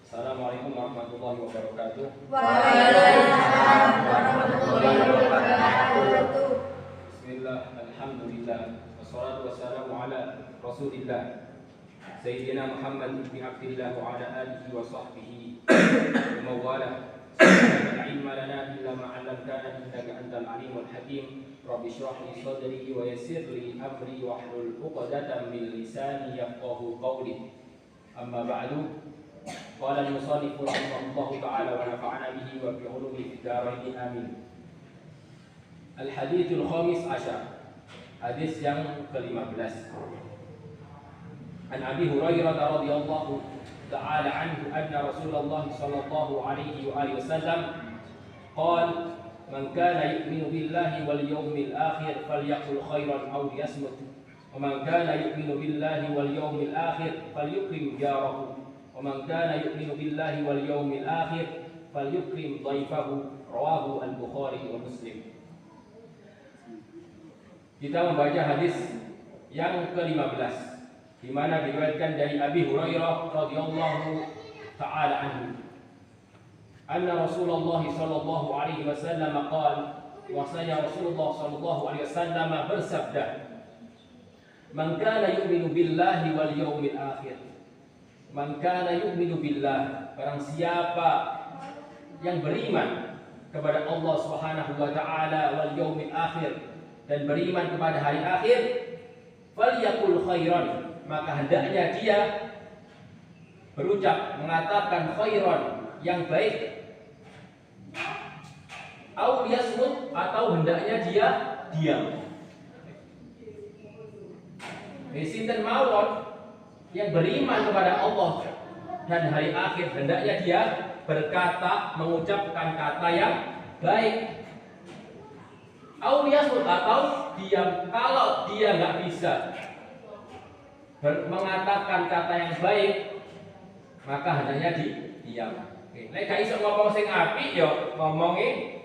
Assalamualaikum warahmatullahi wabarakatuh. Waalaikumsalam warahmatullahi wabarakatuh. Bismillah, alhamdulillah, wassalatu wassalamu ala rasulillah Sayyidina Muhammad ibn Abdillah wa ala alihi wa sahbihi wa mawala. La ilma lana illa ma 'allamtana innaka antal alimul hakim. Rabbi shrah li sadri wa yassir li amri wahlul 'uqdatam min lisani yafqahu qawli. Amma ba'du. Qala al-musannif rahimahullahu ta'ala wa nafa'ana bihi wa bi 'ulumihi fid dharain amin. Al-hadithul khamis asyar. Hadis yang ke-15. An Abi Hurairah radhiyallahu ta'ala anhu anna Rasulullah sallallahu alaihi wa alihi wasallam qala man kana yu'minu billahi wal yawmil akhir falyaqul khairan aw liyasmut wa man kana yu'minu billahi wal yawmil akhir falyukrim jarahu wa man kana yu'minu billahi wal yawmil akhir falyukrim dhaifahu. Rawahu al-Bukhari wa Muslim. Kita membaca hadis yang ke-15 di mana diriwayatkan dari Abi Hurairah radhiyallahu ta'ala anhu anna Rasulullah sallallahu alaihi wasallam qala, bahwasanya Rasulullah sallallahu alaihi wasallam bersabda, man kana yu'minu billahi wal yawmil akhir. Man kana yu'minu billah, barang siapa yang beriman kepada Allah Subhanahu wa taala wal yawmil akhir, dan beriman kepada hari akhir, falyaqul khairan, maka hendaknya dia berucap, mengatakan khairan, yang baik, au yasmut, atau hendaknya dia diam. Sinten mawon yang beriman kepada Allah dan hari akhir, hendaknya dia berkata, mengucapkan kata yang baik. Au yasmut, atau diam. Kalau dia nggak bisa mengatakan kata yang baik, maka hendaknya diam. Nek gak iso ngomong sing apik ya ngomongi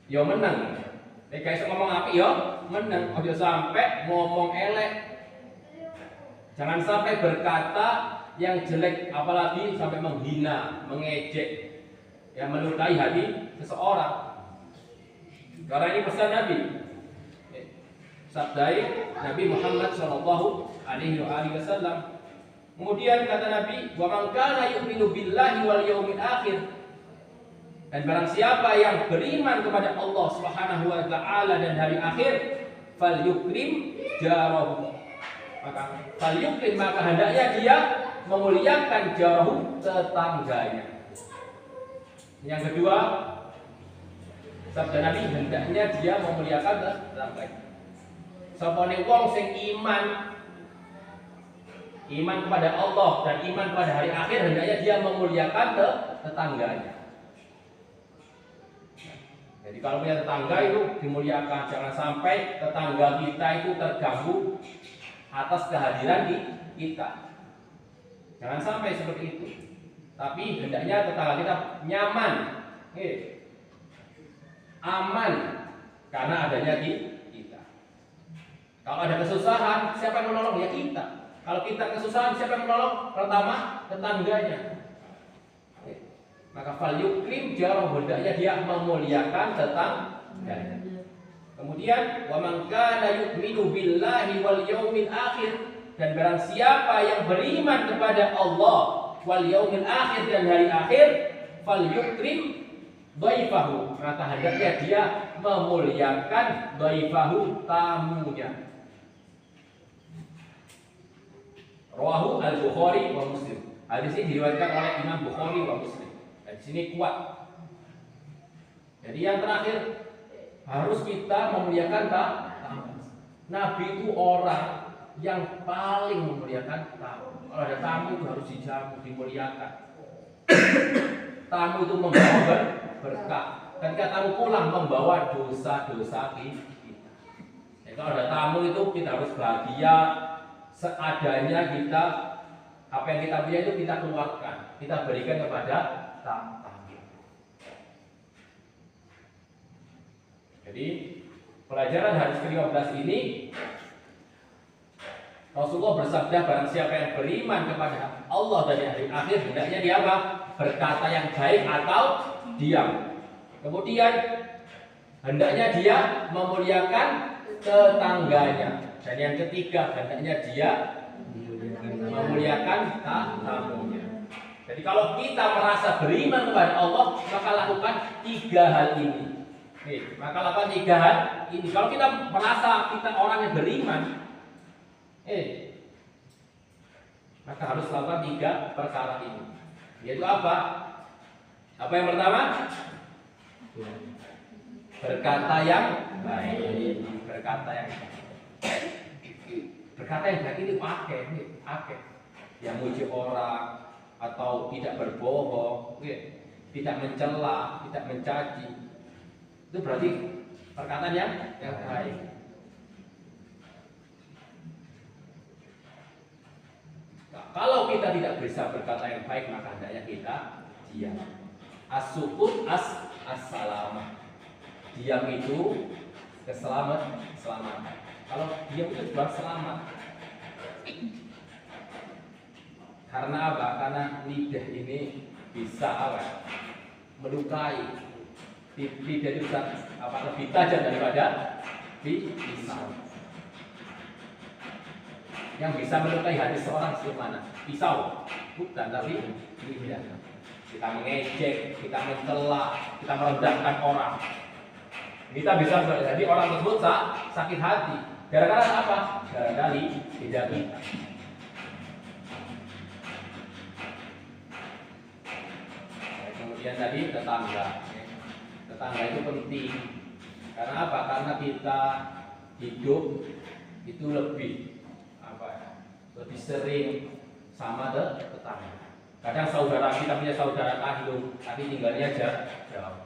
ya meneng. Nek gak iso ngomong apik ya meneng. Aja sampai ngomong elek. Jangan sampai berkata yang jelek, apalagi sampai menghina, mengejek, yang melukai hati seseorang. Karena ini pesan Nabi. Sabdai Nabi Muhammad sallallahu alaihi wasallam. Kemudian kata Nabi, wa man kana yu'minu billahi wal yawmil akhir, dan barang siapa yang beriman kepada Allah Subhanahu wa taala dan hari akhir, falyukrim jarahu, maka falyukrim, maka hendaknya dia memuliakan jarahu, tetangganya. Yang kedua, sabda Nabi, hendaknya dia memuliakan tetangganya. Sapane wong sing iman kepada Allah dan iman pada hari akhir, hendaknya dia memuliakan tetangganya. Jadi kalau punya tetangga itu dimuliakan, jangan sampai tetangga kita itu terganggu atas kehadiran kita. Jangan sampai seperti itu. Tapi hendaknya tetangga kita nyaman, aman, karena adanya kita. Kalau ada kesusahan, siapa yang menolong? Ya kita. Kalau kita kesusahan, siapa yang menolong? Pertama, tetangganya. Maka falyukrim jarahu, hendaknya dia memuliakan tetangganya. Kemudian, wa man kana yu'minu billahi wal yawmil akhir, dan barang siapa yang beriman kepada Allah wal yawmil akhir, dan hari akhir, falyukrim dhaifahu, maka hendaknya dia memuliakan dhaifahu, tamunya. Rawahu al-Bukhari wa Muslim. Hadis ini diriwayatkan oleh Imam Bukhari wa Muslim. Dan di sini kuat. Jadi yang terakhir, harus kita memuliakan tamu. Nabi itu orang yang paling memuliakan tamu. Kalau ada tamu itu harus dijamu, dimuliakan. Tamu itu membawa berkah. Ketika tamu pulang membawa dosa-dosa kita. Jadi kalau ada tamu itu kita harus bahagia, seadanya kita, apa yang kita punya itu kita keluarkan, kita berikan kepada tamu. Jadi pelajaran hadis ke-15 ini, Rasulullah bersabda, barang siapa yang beriman kepada Allah dan di hari akhir, hendaknya dia apa? Berkata yang baik atau diam. Kemudian hendaknya dia memuliakan tetangganya. Dan yang ketiga, hendaknya dia memuliakan tamunya. Jadi kalau kita merasa beriman kepada Allah, maka lakukan 3 hal ini. Maka lakukan 3 hal ini. Kalau kita merasa kita orang yang beriman, maka harus lakukan 3 perkara ini. Yaitu apa? Apa yang pertama? Berkata yang baik. Berkata yang baik. Berkata yang baik ini pakai. Yang muji orang atau tidak berbohong, tidak mencela, tidak mencaci. Itu berarti perkataan yang baik. Nah, kalau kita tidak bisa berkata yang baik, maka hendaknya kita diam. As-sukut as-salamah. Diam itu keselamatan. Kalau diam itu bukan selamat. Karena apa? Karena lidah ini bisa apa? Melukai. Lidah itu bisa lebih tajam daripada pisau. Yang bisa melukai hati seorang mana? Pisau, bukan, tapi lidah. Kita mengejek, kita mencela, kita merendahkan orang. Kita bisa jadi orang tersebut sakit hati. Gara-gara apa? Gara-gara lidah kita. Kemudian tadi tetangga itu penting. Karena apa? Karena kita hidup itu lebih sering sama tetangga. Kadang kita punya saudara kandung, tapi tinggalnya jauh.